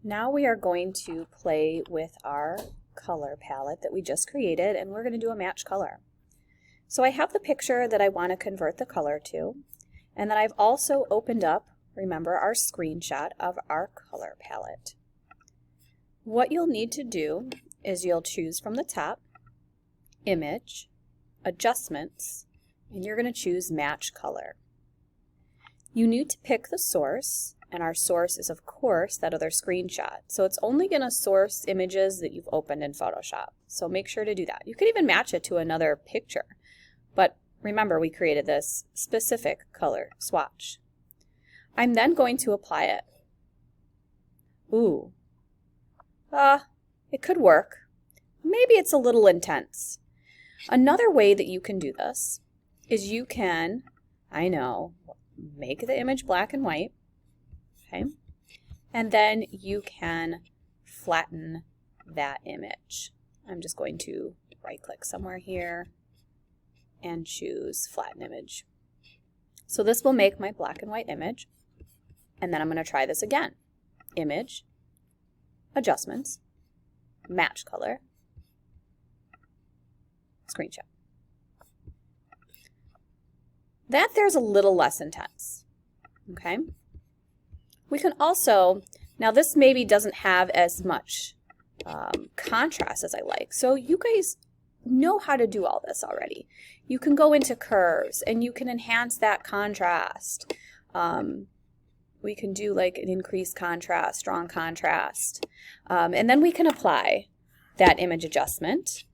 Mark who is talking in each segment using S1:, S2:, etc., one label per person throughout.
S1: Now we are going to play with our color palette that we just created, and we're going to do a match color. So I have the picture that I want to convert the color to, and then I've also opened up, remember, our screenshot of our color palette. What you'll need to do is you'll choose from the top, Image, Adjustments, and you're going to choose Match Color. You need to pick the source, and our source is, of course, that other screenshot. So it's only going to source images that you've opened in Photoshop. So make sure to do that. You could even match it to another picture. But remember, we created this specific color swatch. I'm then going to apply it. Ooh. It could work. Maybe it's a little intense. Another way that you can do this is you can, I know, make the image black and white. Okay, and then you can flatten that image. I'm just going to right click somewhere here and choose flatten image. So this will make my black and white image, and then I'm going to try this again. Image, Adjustments, Match Color, Screenshot. That there's a little less intense. Okay. We can also, now this maybe doesn't have as much contrast as I like, so you guys know how to do all this already. You can go into curves and you can enhance that contrast. We can do like an increased contrast, strong contrast, and then we can apply that image adjustment.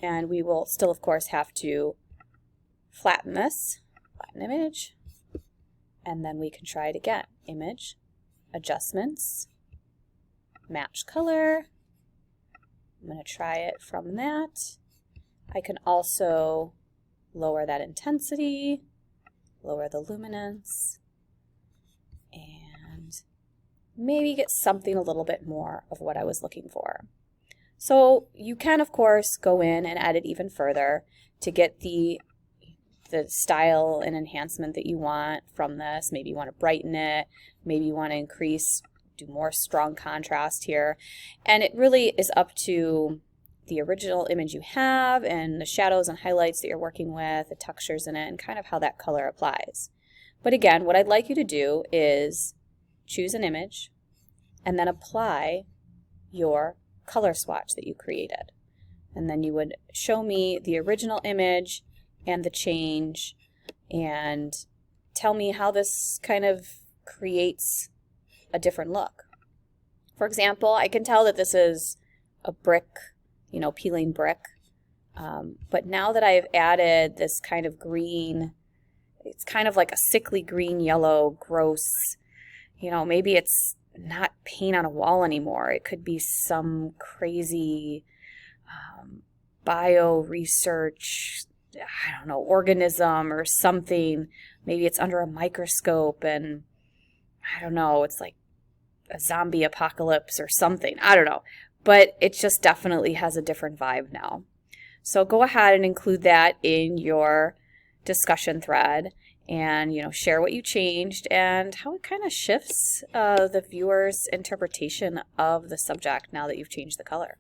S1: And we will still, of course, have to flatten this, flatten image, and then we can try it again. Image, Adjustments, Match Color. I'm going to try it from that. I can also lower that intensity, lower the luminance, and maybe get something a little bit more of what I was looking for. So you can, of course, go in and edit even further to get the style and enhancement that you want from this. Maybe you want to brighten it. Maybe you want to do more strong contrast here. And it really is up to the original image you have and the shadows and highlights that you're working with, the textures in it, and kind of how that color applies. But again, what I'd like you to do is choose an image and then apply your color swatch that you created. And then you would show me the original image and the change and tell me how this kind of creates a different look. For example, I can tell that this is a brick, peeling brick. But now that I've added this kind of green, it's kind of like a sickly green, yellow, gross, maybe it's not paint on a wall anymore. It could be some crazy bio research, I don't know, organism or something. Maybe it's under a microscope and I don't know, it's like a zombie apocalypse or something. I don't know. But it just definitely has a different vibe now. So go ahead and include that in your discussion thread and share what you changed and how it kind of shifts the viewer's interpretation of the subject now that you've changed the color.